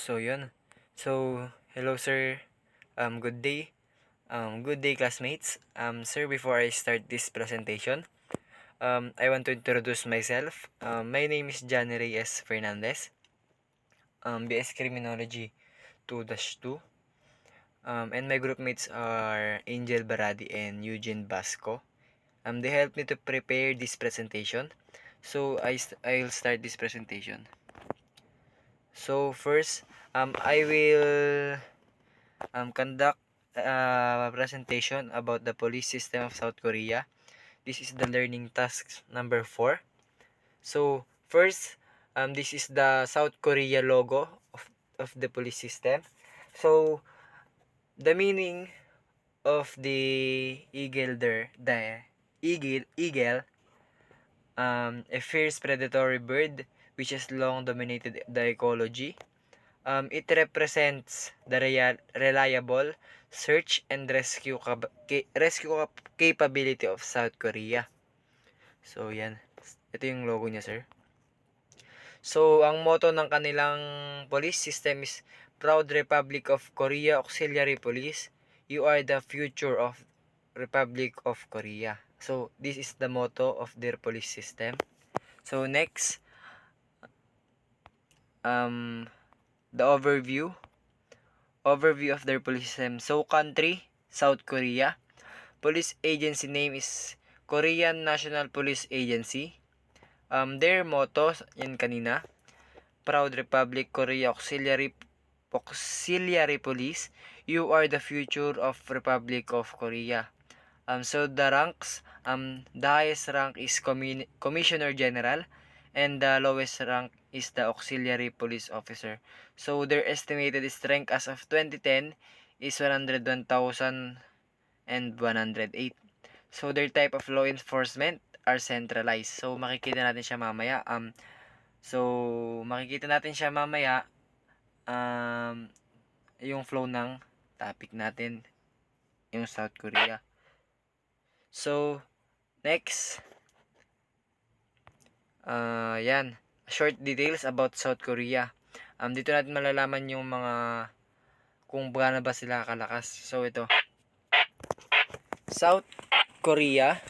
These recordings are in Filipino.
So, yun. So, hello sir. Good day. Good day classmates. Sir, before I start this presentation, I want to introduce myself. My name is Johnny Reyes Fernandez. BS Criminology 2-2. And my group mates are Angel Baradi and Eugene Basco. They helped me to prepare this presentation. So, I'll start this presentation. So, first, I will conduct a presentation about the police system of South Korea. This is the learning task number 4. So, first, this is the South Korea logo of the police system. So, the meaning of the eagle there, the eagle, a fierce predatory bird which has long dominated the ecology. It represents the reliable search and rescue capability of South Korea. So, yan. Ito yung logo niya, sir. So, ang motto ng kanilang police system is Proud Republic of Korea Auxiliary Police. You are the future of Republic of Korea. So, this is the motto of their police system. So, next, the overview of their police system. So, country, South Korea. Police agency name is Korean National Police Agency. Their motto, yan kanina, Proud Republic Korea Auxiliary Police. You are the future of Republic of Korea. So the ranks, the highest rank is Commissioner General, and the lowest rank is the Auxiliary Police Officer. So their estimated strength as of 2010 is 101,108. So their type of law enforcement are centralized. So makikita natin siya mamaya. Yung flow ng topic natin, yung South Korea. So, next, yan, short details about South Korea. Dito natin malalaman yung mga kung gaano ba sila kalakas. So, ito. South Korea,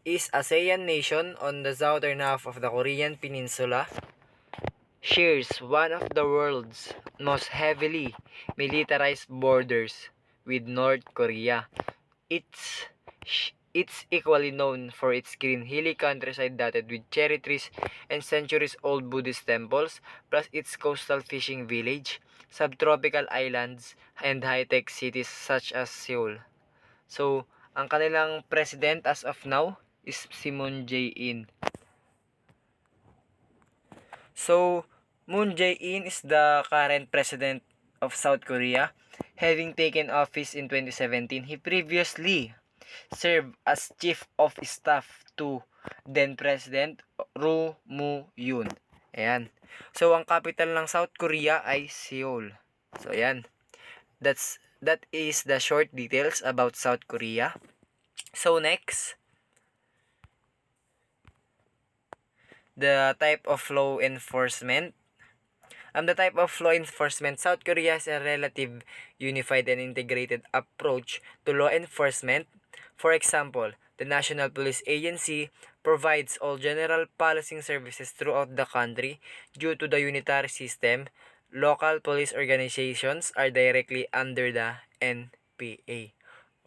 is ASEAN nation on the southern half of the Korean peninsula. Shares one of the world's most heavily militarized borders with North Korea. It's equally known for its green hilly countryside dotted with cherry trees and centuries-old Buddhist temples, plus its coastal fishing village, subtropical islands, and high-tech cities such as Seoul. So, ang kanilang president as of now is si Moon Jae-in. So, Moon Jae-in is the current president of South Korea. Having taken office in 2017, he previously served as Chief of Staff to then President Roh Moo-hyun. Ayan. So, ang capital ng South Korea ay Seoul. So, ayan. That is the short details about South Korea. So, next, the type of law enforcement. The type of law enforcement, South Korea has a relative unified and integrated approach to law enforcement. For example, the National Police Agency provides all general policing services throughout the country. Due to the unitary system, local police organizations are directly under the NPA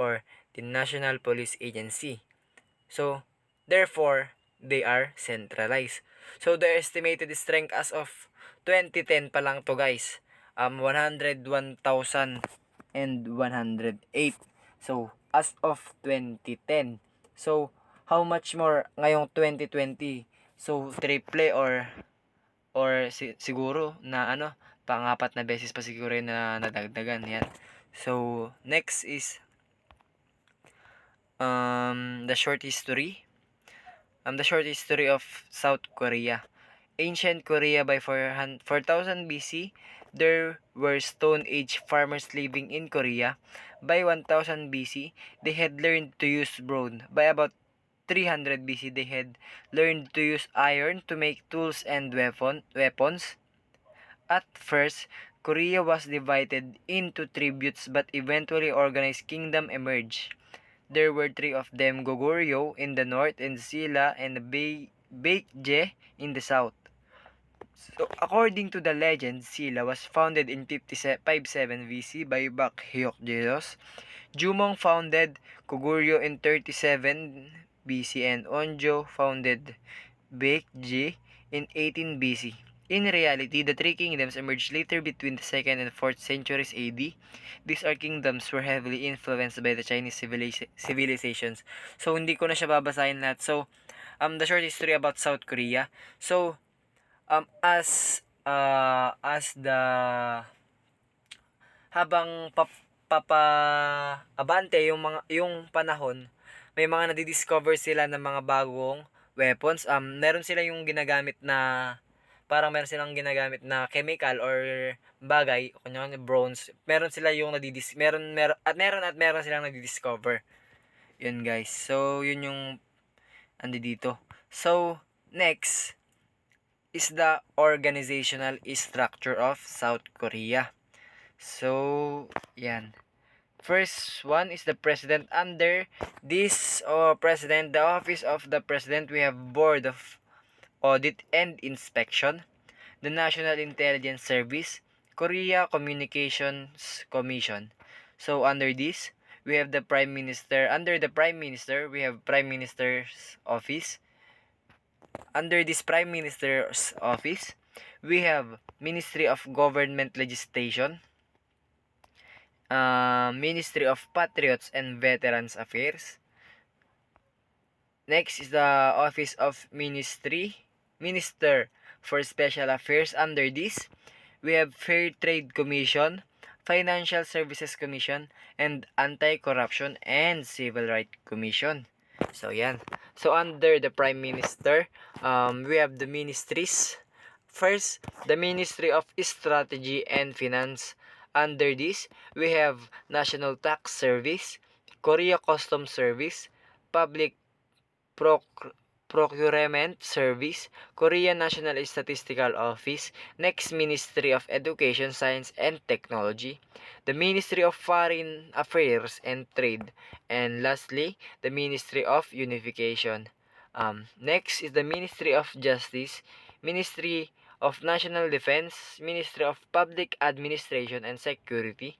or the National Police Agency. So, therefore, they are centralized. So, the estimated strength as of 2010 pa lang to guys, 101,108. So, as of 2010. So, how much more ngayong 2020? So, triple siguro na pang-apat na beses pa siguro na nadagdagan yan. So, next is the short history. The short history of South Korea. Ancient Korea by 4,000 BC, there were Stone Age farmers living in Korea. By 1000 BC, they had learned to use bronze. By about 300 BC, they had learned to use iron to make tools and weapons. At first, Korea was divided into tributes, but eventually organized kingdom emerged. There were three of them: Goguryeo in the north and Silla and Baekje in the south. So, according to the legend, Silla was founded in 57 BC by Bakhyokjeos. Jumong founded Goguryeo in 37 BC and Onjo founded Baekje in 18 BC. In reality, the three kingdoms emerged later between the 2nd and 4th centuries AD. These are kingdoms were heavily influenced by the Chinese civilizations. So, hindi ko na siya babasahin lahat. So, the short history about South Korea. So, as the habang abante yung panahon, may mga nadidiscover sila ng mga bagong weapons. Meron sila yung ginagamit na parang meron silang ginagamit na chemical or bagay, kunyari bronze. Meron sila yung meron silang nadidiscover. Yun guys. So yun yung andi dito. So next is the organizational structure of South Korea. So yan. First one is the president. Under this president, the office of the president, we have board of audit and inspection, the National Intelligence Service, Korea Communications Commission. So under this, we have the prime minister. Under the prime minister, we have prime minister's office. Under this prime minister's office, we have Ministry of Government Legislation, Ministry of Patriots and Veterans Affairs. Next is the Office of Minister for Special Affairs. Under this, we have Fair Trade Commission, Financial Services Commission, and Anti-Corruption and Civil Rights Commission. So, yan. So, under the Prime Minister, we have the ministries. First, the Ministry of Strategy and Finance. Under this, we have National Tax Service, Korea Customs Service, Public Procurement Service, Korea National Statistical Office. Next, Ministry of Education, Science and Technology, the Ministry of Foreign Affairs and Trade, and lastly, the Ministry of Unification. Next is the Ministry of Justice, Ministry of National Defense, Ministry of Public Administration and Security,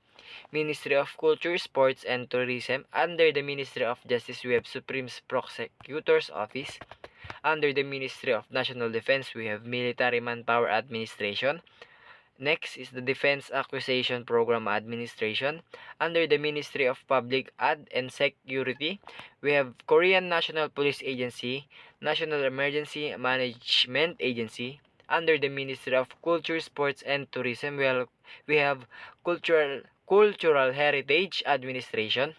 Ministry of Culture, Sports, and Tourism. Under the Ministry of Justice, we have Supreme Prosecutor's Office. Under the Ministry of National Defense, we have Military Manpower Administration. Next is the Defense Acquisition Program Administration. Under the Ministry of Public Ad and Security, we have Korean National Police Agency, National Emergency Management Agency. Under the Ministry of Culture, Sports, and Tourism, we have Cultural Heritage Administration.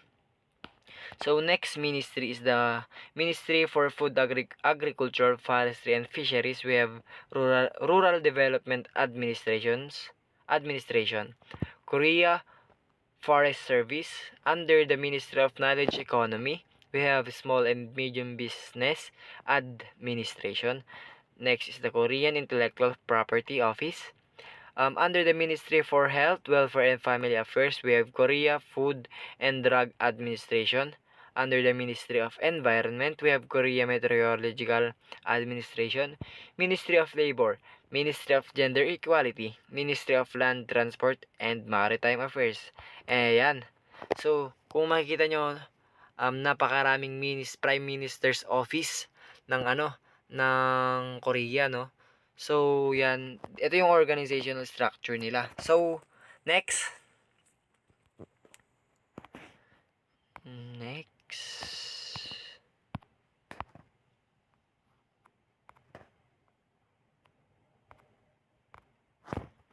So next ministry is the Ministry for Food, Agriculture, Forestry, and Fisheries. We have Rural Development Administration, Korea Forest Service. Under the Ministry of Knowledge Economy, we have Small and Medium Business Administration. Next is the Korean Intellectual Property Office. Under the Ministry for Health, Welfare, and Family Affairs, we have Korea Food and Drug Administration. Under the Ministry of Environment, we have Korea Meteorological Administration, Ministry of Labor, Ministry of Gender Equality, Ministry of Land Transport, and Maritime Affairs. Ayan. So, kung makikita nyo, napakaraming Prime Minister's Office ng ng Korea, no? So, yan. Ito yung organizational structure nila. So, next.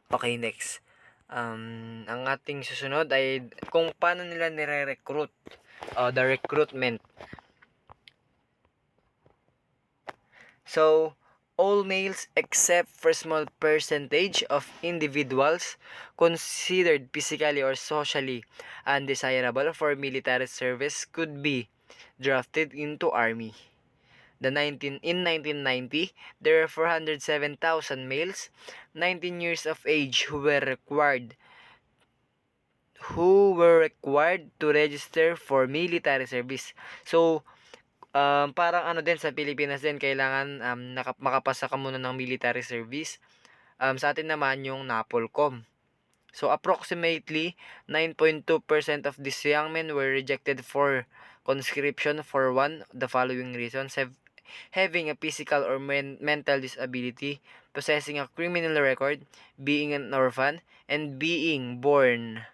Okay, next. Ang ating susunod ay kung paano nila nire-recruit. The recruitment. So, all males except for small percentage of individuals considered physically or socially undesirable for military service could be drafted into army. in 1990, there are 407,000 males 19 years of age who were required to register for military service. So, parang ano din sa Pilipinas din, kailangan makapasa ka muna ng military service. Sa atin naman yung NAPOLCOM. So, approximately 9.2% of these young men were rejected for conscription for one of the following reasons: having a physical or mental disability, possessing a criminal record, being an orphan, and being born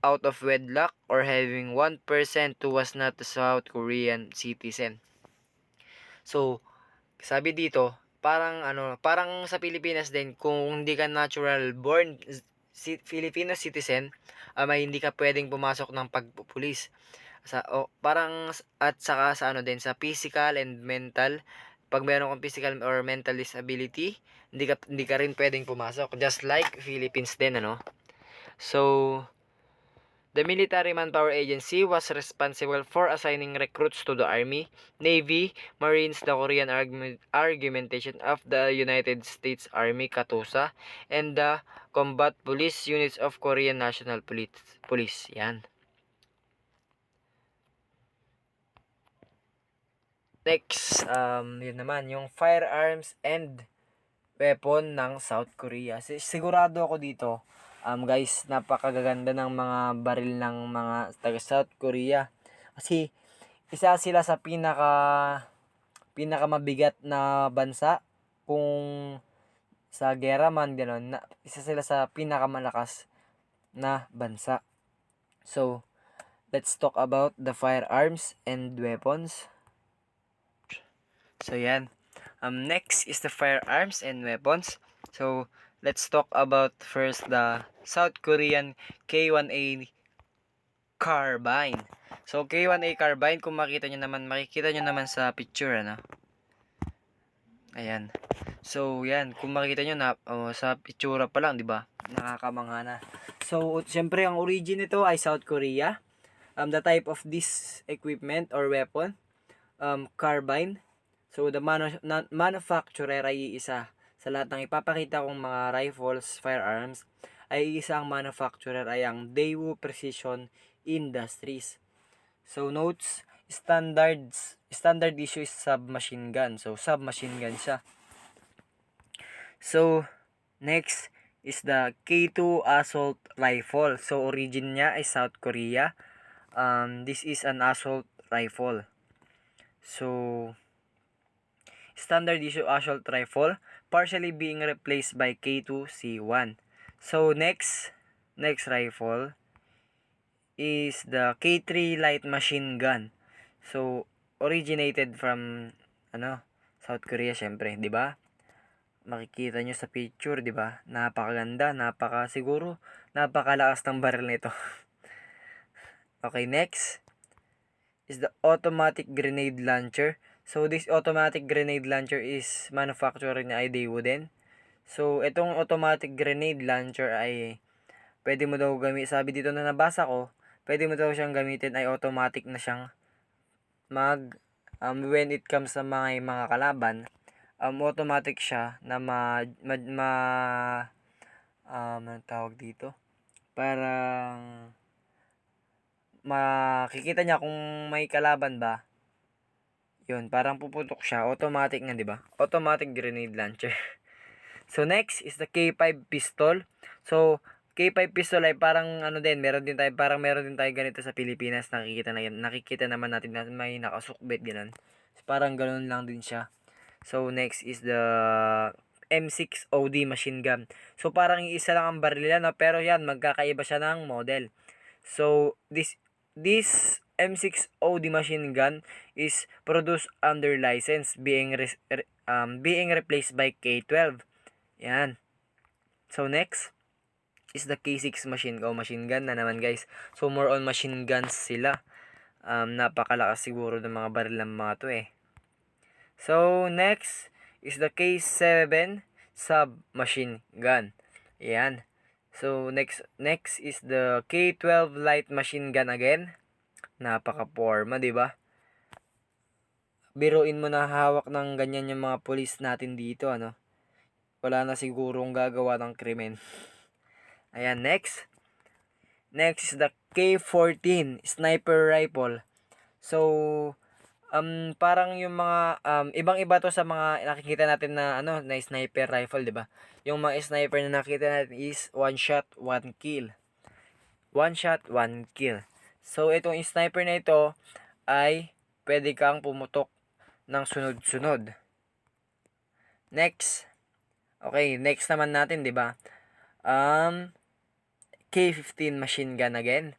out of wedlock, or having 1% who was not a South Korean citizen. So, sabi dito, parang sa Pilipinas din, kung hindi ka natural born Filipino citizen, ay hindi ka pwedeng pumasok ng pagpupulis. At saka sa sa physical and mental, pag meron kang physical or mental disability, hindi ka rin pwedeng pumasok, just like Philippines din, ano. So, the Military Manpower Agency was responsible for assigning recruits to the Army, Navy, Marines, the Korean Argumentation of the United States Army, KATUSA, and the Combat Police Units of Korean National Police. Yan. Next, yun naman, yung firearms and weapon ng South Korea. Sigurado ako dito, guys, napakagaganda ng mga baril ng mga taga South Korea. Kasi isa sila sa pinakamabigat na bansa kung sa gera man gano'n. Isa sila sa pinakamalakas na bansa. So, let's talk about the firearms and weapons. So, yan. Next is the firearms and weapons. So, let's talk about first the South Korean K1A carbine. So, K1A carbine, kung makikita nyo naman sa picture, ano? Ayan. So, yan. Kung makikita nyo sa picture pa lang, di ba? Nakakamangha na. So, syempre, ang origin nito ay South Korea. The type of this equipment or weapon, carbine. So, the manufacturer ay isa. Sa lahat ng ipapakita kong mga rifles, firearms, ay isang manufacturer ay ang Daewoo Precision Industries. So, notes, standard issue is submachine gun. So, submachine gun siya. So, next is the K2 assault rifle. So, origin niya ay South Korea. This is an assault rifle. So, standard issue assault rifle, partially being replaced by K2C1. So, next rifle is the K3 light machine gun. So, originated from South Korea, syempre, 'di ba? Makikita nyo sa picture, 'di ba? Napakaganda, napakalakas ng baril nito. Okay, next is the automatic grenade launcher. So, this automatic grenade launcher is manufactured ni Daewoo din. So, itong automatic grenade launcher ay pwede mo daw sabi dito na nabasa ko, pwede mo daw siyang gamitin ay automatic na siyang when it comes sa mga kalaban, automatic siya na anong tawag dito? Parang makikita niya kung may kalaban ba. Yun, parang puputok siya, automatic nga, 'di ba? Automatic grenade launcher. So, next is the K5 pistol. So, K5 pistol ay parang meron din tayo ganito sa Pilipinas. Nakikita naman natin na may nakasukbit ganun. So, parang ganun lang din siya. So, next is the M6 OD machine gun. So, parang isa lang ang baril nila, pero yan, magkakaiba siya ng model. So, this M6 OD machine gun is produced under license, being replaced by K12. Yan. So, next is the K6 machine gun na naman, guys. So, more on machine guns sila. Napakalakas siguro ng mga baril ng mga to eh. So, next is the K7 submachine gun. Yan. So, next is the K12 light machine gun again. Napaka-forma, 'di ba? biruin mo na hawak ng ganyan yung mga pulis natin dito, ano. Wala na sigurong gagawa ng krimen. Ayan, next. Next is the K14 sniper rifle. So, parang yung mga ibang-iba to sa mga nakikita natin na na sniper rifle, 'di ba? Yung mga sniper na nakita natin is one shot, one kill. One shot, one kill. So, itong sniper na ito ay pwede kang pumutok ng sunod-sunod. Next. Okay, next naman natin, 'di ba? K15 machine gun again.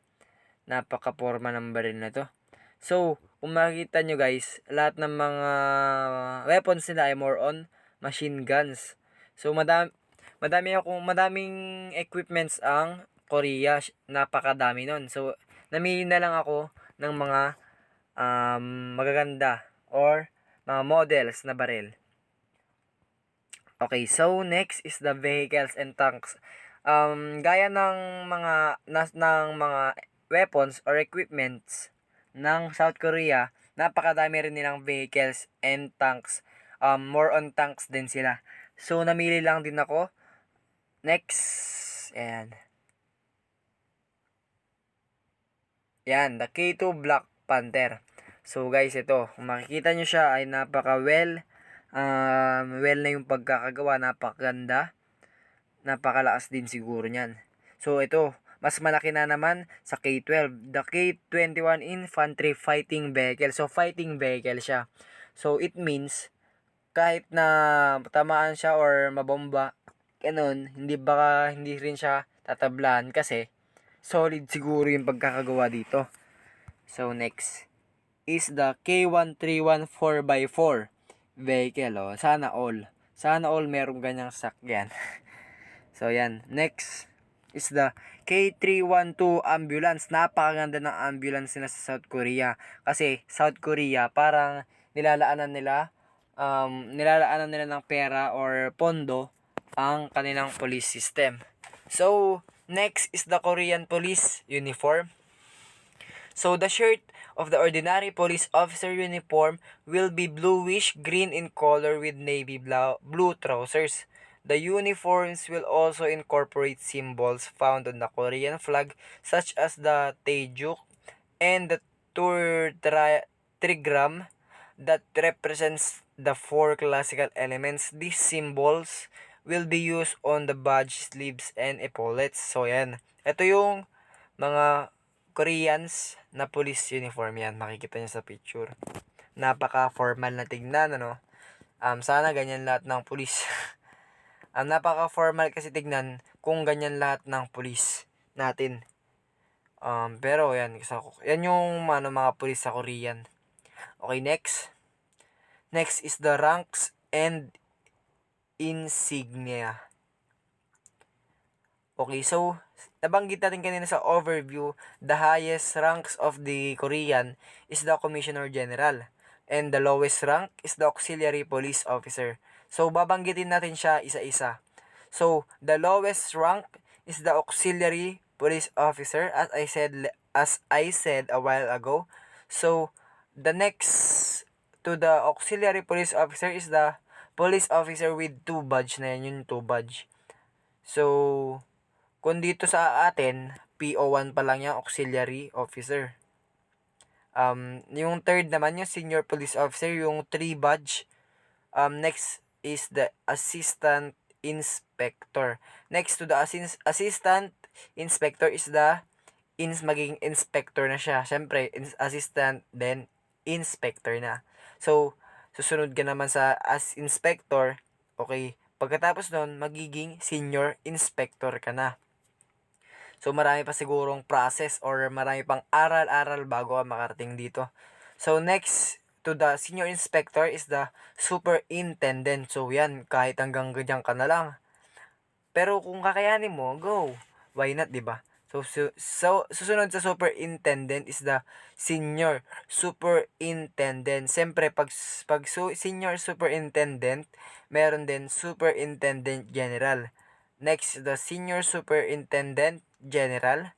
Napaka-forma ng baril na to. So, kung makikita nyo guys, lahat ng mga weapons nila ay more on machine guns. So, madaming equipments ang Korea. Napakadami nun. So, namili na lang ako ng mga magaganda or mga models na baril. Okay, so next is the vehicles and tanks. Gaya ng mga weapons or equipments ng South Korea, napakadami rin nilang vehicles and tanks. More on tanks din sila. So, namili lang din ako. Next. Ayan. Yan, the K2 Black Panther. So, guys, ito. Kung makikita nyo siya ay well na yung pagkakagawa. Napakaganda. Napakalakas din siguro niyan. So, ito. Mas malaki na naman sa K12. The K21 Infantry Fighting Vehicle. So, fighting vehicle siya. So, it means, kahit na tamaan siya or mabomba, ganun, hindi rin siya tatablan kasi solid siguro yung pagkakagawa dito. So, next is the K131 4x4 vehicle. Oh. Sana all merong ganyang sakyan. So, yan. Next is the K312 ambulance. Napakaganda ng ambulance nila sa South Korea. Kasi, South Korea, parang nilalaanan nila ng pera or pondo ang kanilang police system. So, next is the Korean police uniform. So, the shirt of the ordinary police officer uniform will be bluish green in color with navy blue trousers. The uniforms will also incorporate symbols found on the Korean flag such as the Taejuk and the trigram that represents the four classical elements. These symbols will be used on the badge sleeves and epaulets. So, yan. Ito yung mga Koreans na police uniform yan. Makikita nyo sa picture. Napaka-formal na tignan, ano? Sana ganyan lahat ng police. Napaka-formal kasi tignan kung ganyan lahat ng police natin. Pero yan yung mga police sa Korean. Okay, next. Next is the ranks and insignia. Okay, so nabanggit natin kanina sa overview, the highest ranks of the Korean is the Commissioner General and the lowest rank is the Auxiliary Police Officer. So, babanggitin natin siya isa-isa. So, the lowest rank is the Auxiliary Police Officer as I said a while ago. So, the next to the Auxiliary Police Officer is the Police Officer with 2 badge na yan, yung 2 badge. So, kung dito sa atin, PO1 pa lang yung Auxiliary Officer. Yung third naman, yung Senior Police Officer, yung 3 badge. Next is the Assistant Inspector. Next to the Assistant Inspector is the magiging Inspector na siya. Siyempre, Assistant, then Inspector na. So, susunod ka naman sa as Inspector. Okay, pagkatapos nun, magiging Senior Inspector ka na. So, marami pa sigurong process or marami pang aral-aral bago ka makarating dito. So, next to the Senior Inspector is the Superintendent. So, yan, kahit hanggang ganyan ka na lang. Pero kung kakayanin mo, go. Why not, diba? So, susunod sa Superintendent is the Senior Superintendent. Siyempre, pag Senior Superintendent, meron din Superintendent General. Next, the Senior Superintendent General.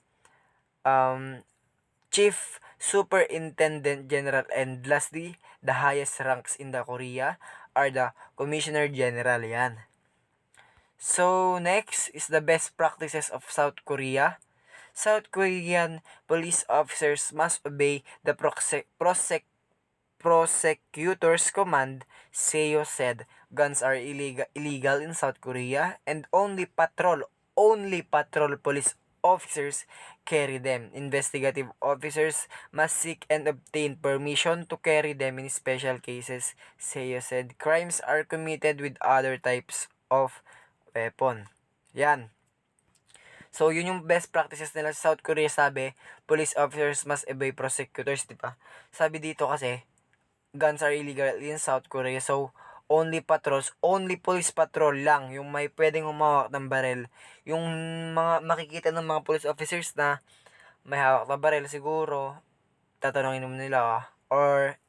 Chief Superintendent General, and lastly, the highest ranks in the Korea are the Commissioner General. Yan. So, next is the best practices of South Korea. South Korean police officers must obey the prosecutor's command. Seo said guns are illegal in South Korea and only patrol police officers carry them. Investigative officers must seek and obtain permission to carry them in special cases. Seo said crimes are committed with other types of weapon. Yan. So, yun yung best practices nila sa South Korea, sabi, police officers must obey prosecutors, di ba? Sabi dito kasi, guns are illegal in South Korea. So, only police patrol lang yung may pwedeng humawak ng barel. Yung mga makikita ng mga police officers na may hawak na barel, siguro, tatanungin mo nila, or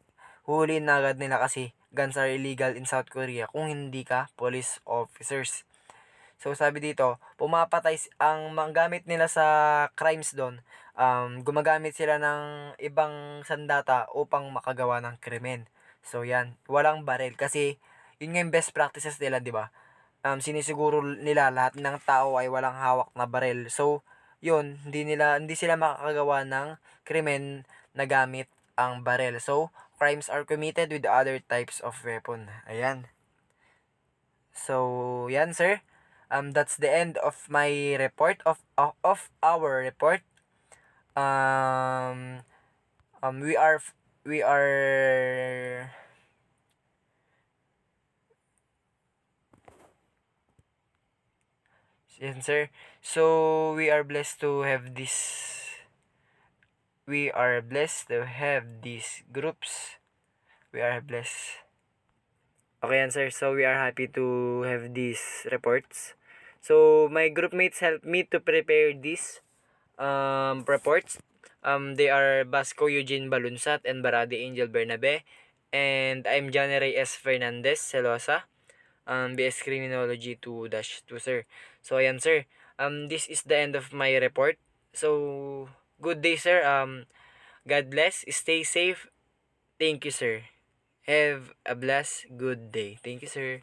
huhuliin na agad nila kasi guns are illegal in South Korea kung hindi ka police officers. So, sabi dito, ang gamit nila sa crimes doon, gumagamit sila ng ibang sandata upang makagawa ng krimen. So, yan. Walang baril. Kasi, yun nga yung best practices nila, di ba? Sinisiguro nila lahat ng tao ay walang hawak na baril. So, yun, hindi sila makakagawa ng krimen na gamit ang baril. So, crimes are committed with other types of weapon. Ayan. So, yan, sir. That's the end of my report of our report. We are Yan, sir. So we are blessed to have these groups. We are blessed. Okay, yan, sir. So we are happy to have these reports. So my group mates helped me to prepare these reports. They are Basco Eugene Balunsat and Baradi Angel Bernabe. And I'm Johnny Reyes Fernandez Celosa. BS Criminology 2-2, sir. So ayan, sir. This is the end of my report. So good day, sir. God bless. Stay safe. Thank you, sir. Have a blessed good day. Thank you, sir.